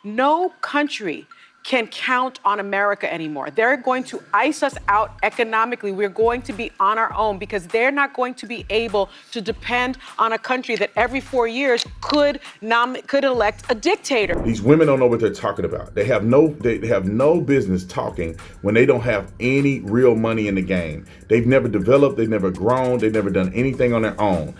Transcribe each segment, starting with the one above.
No country can count on America anymore. They're going to ice us out economically. We're going to be on our own because they're not going to be able to depend on a country that every 4 years could elect a dictator. These women don't know what they're talking about. They have no business talking when they don't have any real money in the game. They've never developed, they've never grown, they've never done anything on their own.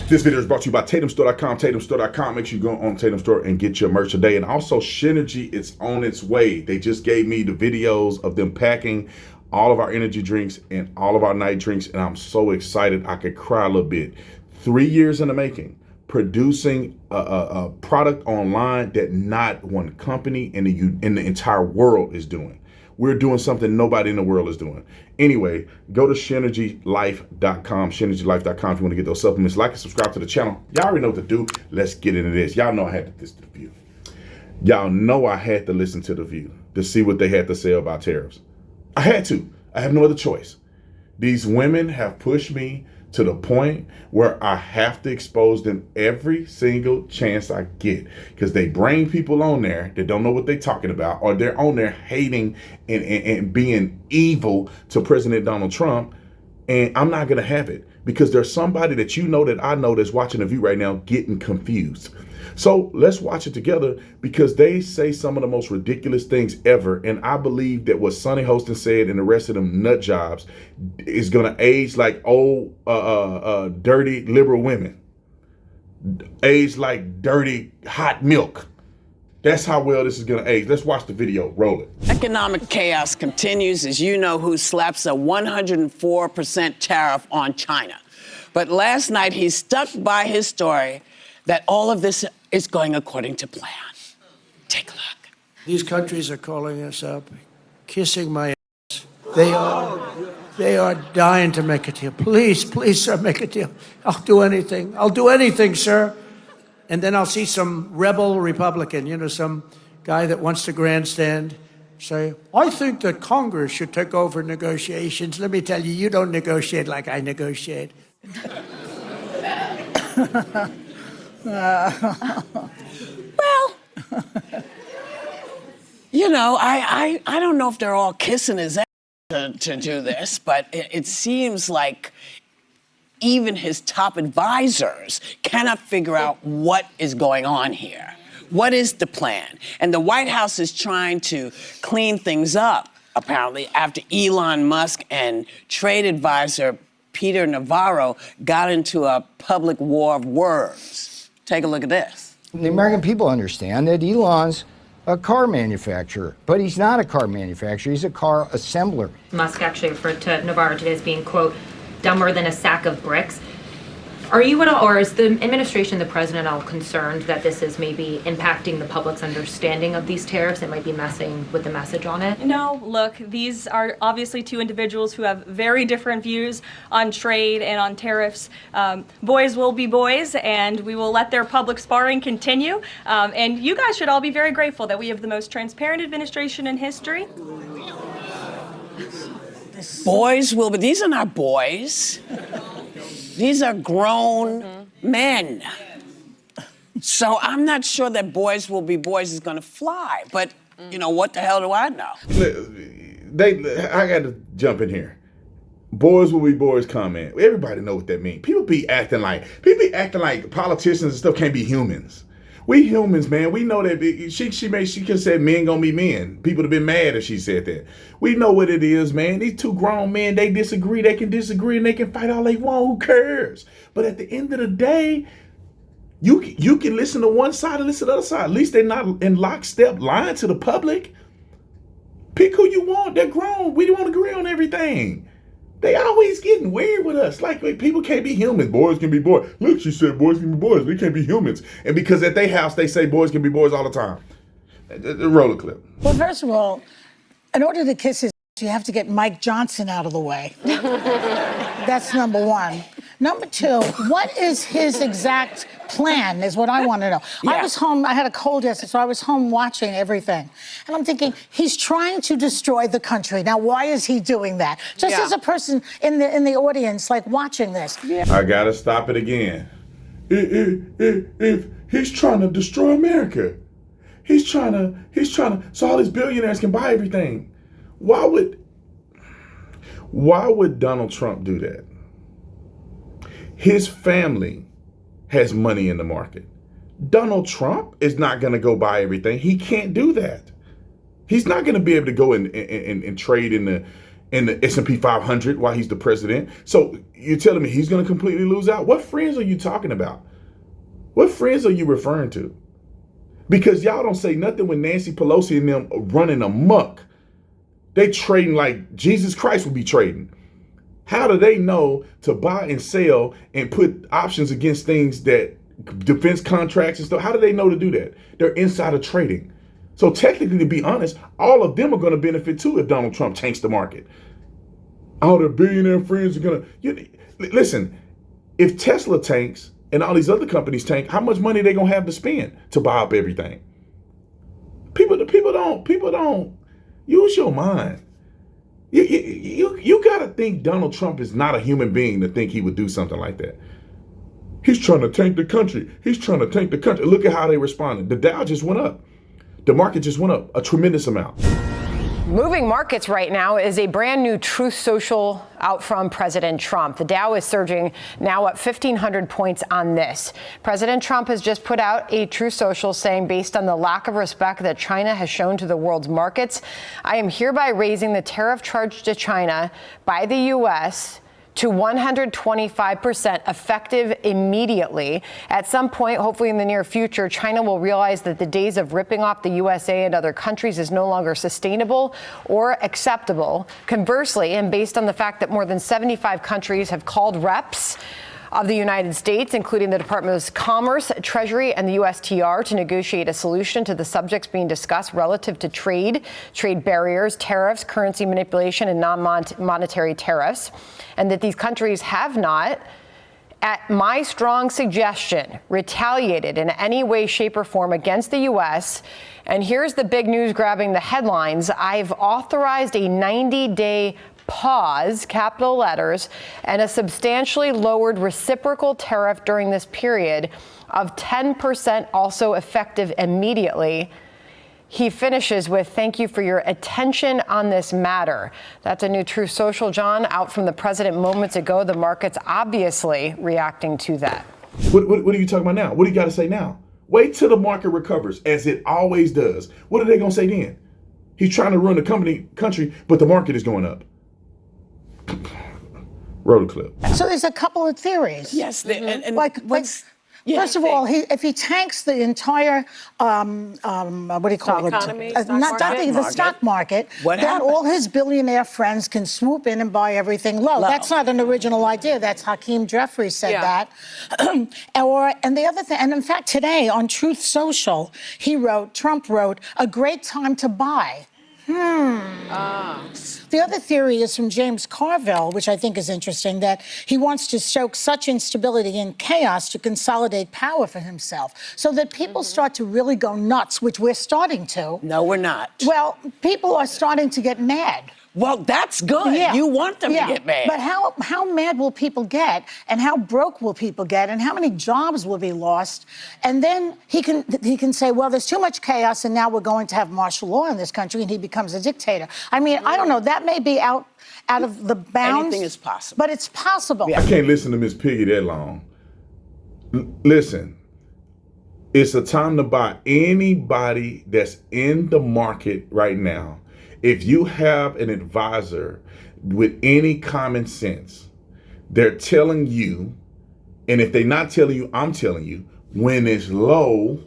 This video is brought to you by TatumStore.com. TatumStore.com. Make sure you go on Tatum Store and get your merch today. And also, Synergy is on its way. They just gave me the videos of them packing all of our energy drinks and all of our night drinks, and I'm so excited I could cry a little bit. 3 years in the making, producing a product online that not one company in the entire world is doing. We're doing something nobody in the world is doing. Anyway, go to SynergyLife.com, SynergyLife.com if you want to get those supplements. Like and subscribe to the channel. Y'all already know what to do. Let's get into this. Y'all know I had to listen to The View. Y'all know I had to listen to The View to see what they had to say about tariffs. I had to. I have no other choice. These women have pushed me to the point where I have to expose them every single chance I get, because they bring people on there that don't know what they're talking about, or they're on there hating and being evil to President Donald Trump. And I'm not going to have it, because there's somebody that you know that I know that's watching The View right now getting confused. So let's watch it together, because they say some of the most ridiculous things ever. And I believe that what Sunny Hostin said and the rest of them nut jobs is going to age like old, dirty liberal women. Age like dirty hot milk. That's how well this is going to age. Let's watch the video. Roll it. Economic chaos continues as you know who slaps a 104% tariff on China. But last night he stuck by his story that all of this is going according to plan. Take a look. These countries are calling us up, kissing my ass. They are dying to make a deal. Please, please, sir, make a deal. I'll do anything. I'll do anything, sir. And then I'll see some rebel Republican, you know, some guy that wants to grandstand, say, I think that Congress should take over negotiations. Let me tell you, you don't negotiate like I negotiate. Well, you know, I don't know if they're all kissing his ass to do this, but it seems like even his top advisors cannot figure out what is going on here. What is the plan? And the White House is trying to clean things up, apparently, after Elon Musk and trade advisor Peter Navarro got into a public war of words. Take a look at this. The American people understand that Elon's a car manufacturer, but he's not a car manufacturer. He's a car assembler. Musk actually referred to Navarro today as being, quote, dumber than a sack of bricks. Are you at all, or is the administration, the president, all concerned that this is maybe impacting the public's understanding of these tariffs? It might be messing with the message on it? No, look, these are obviously two individuals who have very different views on trade and on tariffs. Boys will be boys, and we will let their public sparring continue. And you guys should all be very grateful that we have the most transparent administration in history. Boys will be, these are not boys. These are grown men. So I'm not sure that boys will be boys is going to fly, but you know, what the hell do I know? I got to jump in here. Boys will be boys comment. Everybody know what that means. People be acting like politicians and stuff can't be humans. We humans, man. We know that she could have said men gonna be men. People have been mad if she said that. We know what it is, man. These two grown men, they disagree. They can disagree and they can fight all they want. Who cares? But at the end of the day, you can listen to one side and listen to the other side. At least they're not in lockstep lying to the public. Pick who you want. They're grown. We don't agree on everything. They always getting weird with us. Like people can't be humans. Boys can be boys. Look, she said boys can be boys. We can't be humans. And because at their house, they say boys can be boys all the time. Roll a clip. Well, first of all, in order to kiss his, you have to get Mike Johnson out of the way. That's number one. Number two, what is his exact plan is what I want to know. Yeah. I was home, I had a cold yesterday, so I was home watching everything. And I'm thinking, he's trying to destroy the country. Now, why is he doing that? Just as a person in the audience, like watching this. I gotta stop it again. If he's trying to destroy America, he's trying to, so all these billionaires can buy everything. Why would Donald Trump do that? His family has money in the market. Donald Trump is not going to go buy everything. He can't do that. He's not going to be able to go and trade in the S&P 500 while he's the president. So you're telling me he's going to completely lose out? What friends are you talking about? What friends are you referring to? Because y'all don't say nothing when Nancy Pelosi and them are running amok. They trading like Jesus Christ would be trading. How do they know to buy and sell and put options against things that defense contracts and stuff? How do they know to do that? They're insider trading. So technically, to be honest, all of them are going to benefit too if Donald Trump tanks the market. All their billionaire friends are going to... Listen, if Tesla tanks and all these other companies tank, how much money are they going to have to spend to buy up everything? People don't use your mind. You got to think Donald Trump is not a human being to think he would do something like that. He's trying to tank the country. He's trying to tank the country. Look at how they responded. The Dow just went up. The market just went up a tremendous amount. Moving markets right now is a brand new Truth Social out from President Trump. The Dow is surging now up 1,500 points on this. President Trump has just put out a Truth Social saying, based on the lack of respect that China has shown to the world's markets, I am hereby raising the tariff charge to China by the U.S. to 125% effective immediately. At some point, hopefully in the near future, China will realize that the days of ripping off the USA and other countries is no longer sustainable or acceptable. Conversely, and based on the fact that more than 75 countries have called reps of the United States, including the Department of Commerce, Treasury, and the USTR, to negotiate a solution to the subjects being discussed relative to trade barriers, tariffs, currency manipulation, and non-monetary tariffs, and that these countries have not, at my strong suggestion, retaliated in any way, shape, or form against the U.S. And here's the big news grabbing the headlines. I've authorized a 90-day pause, capital letters, and a substantially lowered reciprocal tariff during this period of 10%, also effective immediately. He finishes with, thank you for your attention on this matter. That's a new Truth Social, John, out from the president moments ago. The market's obviously reacting to that. What are you talking about now? What do you got to say now? Wait till the market recovers, as it always does. What are they going to say then? He's trying to run the country, but the market is going up. Roll the clip. So there's a couple of theories. Yes, and Like, what's... first of all, if he tanks the entire, what do you call it? Economy, The stock market, What then happens? all his billionaire friends can swoop in and buy everything low. That's not an original idea. That's Hakeem Jeffries said that. And the other thing, and in fact, today on Truth Social, Trump wrote, a great time to buy. The other theory is from James Carville, which I think is interesting, that he wants to stoke such instability and chaos to consolidate power for himself, so that people start to really go nuts, which we're starting to. No, we're not. Well, people are starting to get mad. Well, that's good. Yeah. You want them to get mad. But how mad will people get, and how broke will people get, and how many jobs will be lost? And then he can say, well, there's too much chaos, and now we're going to have martial law in this country, and he becomes a dictator. I mean, I don't know. That may be out of the bounds. Anything is possible. But it's possible. I can't listen to Miss Piggy that long. Listen, it's a time to buy anybody that's in the market right now. If you have an advisor with any common sense, they're telling you, and if they're not telling you, I'm telling you, when it's low,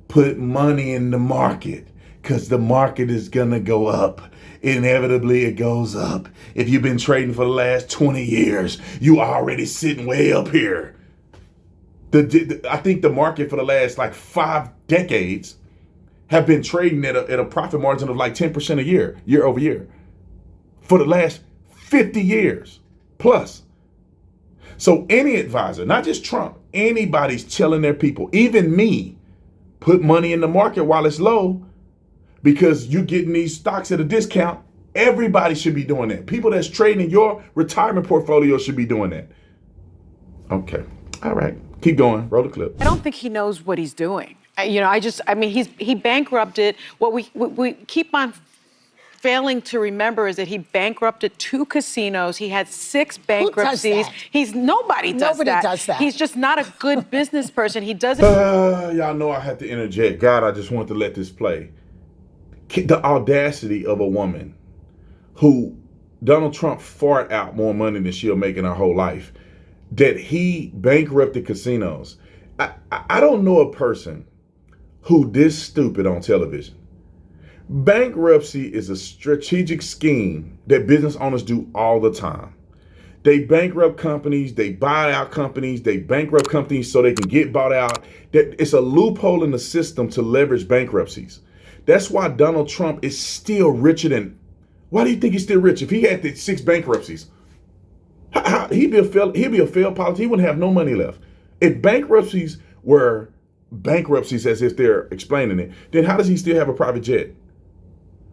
put money in the market, because the market is going to go up. Inevitably, it goes up. If you've been trading for the last 20 years, you already sitting way up here. I think the market for the last 5 decades have been trading at a profit margin of 10% a year over year, for the last 50 years plus. So any advisor, not just Trump, anybody's telling their people, even me, put money in the market while it's low because you're getting these stocks at a discount. Everybody should be doing that. People that's trading in your retirement portfolio should be doing that. Okay. All right. Keep going. Roll the clip. I don't think he knows what he's doing. I mean, he bankrupted. What we keep on failing to remember is that he bankrupted 2 casinos. He had 6 bankruptcies. Nobody does that. He's just not a good business person. He doesn't. Y'all know I had to interject. God, I just want to let this play. The audacity of a woman who Donald Trump fought out more money than she'll make in her whole life, that he bankrupted casinos. I don't know a person who this stupid on television. Bankruptcy is a strategic scheme that business owners do all the time. They bankrupt companies, they buy out companies, they bankrupt companies so they can get bought out. It's a loophole in the system to leverage bankruptcies. That's why Donald Trump is still richer than. Why do you think he's still rich? If he had the 6 bankruptcies, he'd be a failed politician. He wouldn't have no money left. If bankruptcies were bankruptcies as if they're explaining it, then how does he still have a private jet?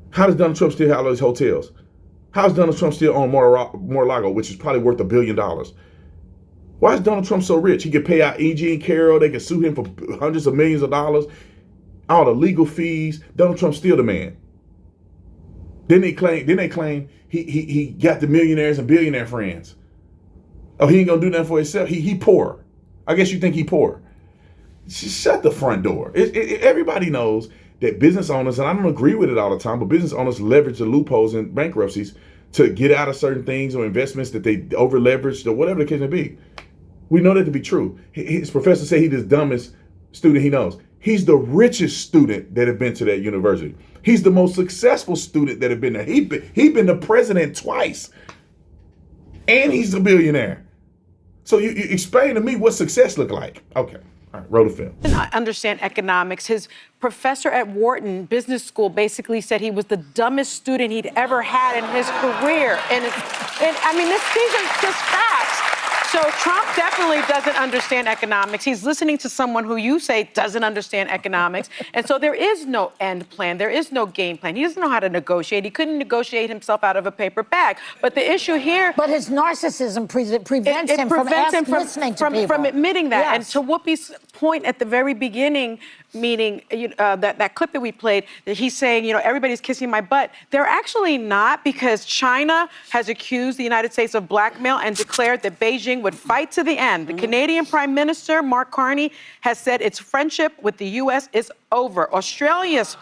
How does Donald Trump still have all these hotels? How is Donald Trump still own Mar-a-Lago, which is probably worth $1 billion? Why is Donald Trump so rich? He could pay out E.G. and Carroll. They could sue him for hundreds of millions of dollars. All the legal fees. Donald Trump's still the man. Then they claim he got the millionaires and billionaire friends. Oh, he ain't gonna do nothing for himself. He poor. I guess you think he poor. Shut the front door. Everybody knows that business owners, and I don't agree with it all the time, but business owners leverage the loopholes in bankruptcies to get out of certain things or investments that they over leveraged or whatever the case may be. We know that to be true. His professor said he's the dumbest student he knows. He's the richest student that have been to that university. He's the most successful student that have been there. He been the president twice, and he's a billionaire. So you explain to me what success look like. Okay, all right, roll the film. I understand economics. His professor at Wharton Business School basically said he was the dumbest student he'd ever had in his career. And I mean, these are just facts. So Trump definitely doesn't understand economics. He's listening to someone who you say doesn't understand economics. And so there is no end plan. There is no game plan. He doesn't know how to negotiate. He couldn't negotiate himself out of a paper bag. But the issue here... But his narcissism prevents him from listening to people. From admitting that. Yes. And to Whoopi's point at the very beginning, meaning that clip that we played, that he's saying, everybody's kissing my butt. They're actually not, because China has accused the United States of blackmail and declared that Beijing would fight to the end. The Canadian Prime Minister, Mark Carney, has said its friendship with the U.S. is over. Australia's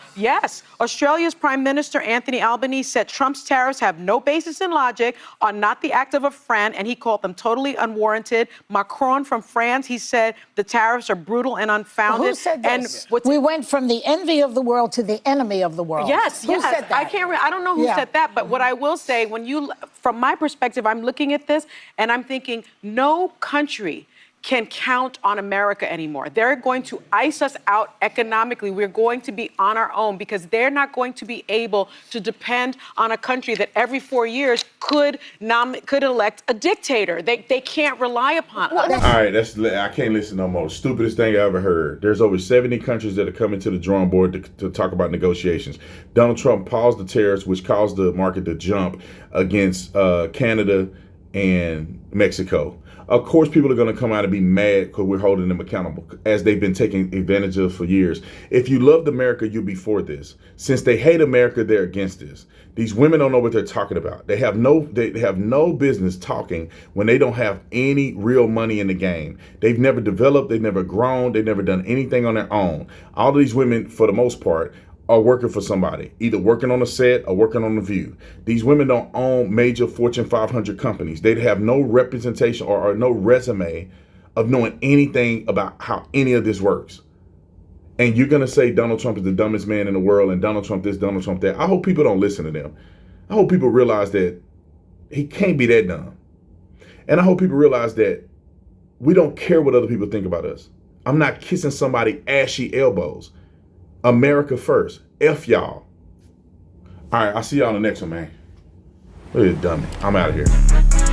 Prime Minister, Anthony Albanese, said Trump's tariffs have no basis in logic, are not the act of a friend, and he called them totally unwarranted. Macron from France, he said the tariffs are brutal and unfounded. Well, who said this? We went from the envy of the world to the enemy of the world. Yes, who said that? I don't know who said that, but what I will say, from my perspective, I'm looking at this and I'm thinking, no country can count on America anymore. They're going to ice us out economically. We're going to be on our own because they're not going to be able to depend on a country that every 4 years could elect a dictator. They can't rely upon us. All right, I can't listen no more. Stupidest thing I ever heard. There's over 70 countries that are coming to the drawing board to talk about negotiations. Donald Trump paused the tariffs, which caused the market to jump against Canada and Mexico. Of course, people are going to come out and be mad because we're holding them accountable, as they've been taken advantage of for years. If you loved America, you'd be for this. Since they hate America, they're against this. These women don't know what they're talking about. They have no business talking when they don't have any real money in the game. They've never developed, they've never grown, they've never done anything on their own. All of these women, for the most part, are working for somebody, either working on a set or working on The View. These women don't own major Fortune 500 companies. They have no representation or no resume of knowing anything about how any of this works. And you're going to say Donald Trump is the dumbest man in the world and Donald Trump this, Donald Trump that. I hope people don't listen to them. I hope people realize that he can't be that dumb. And I hope people realize that we don't care what other people think about us. I'm not kissing somebody ashy elbows. America first. F y'all. All right, I'll see y'all on the next one, man. Look at this dummy. I'm out of here.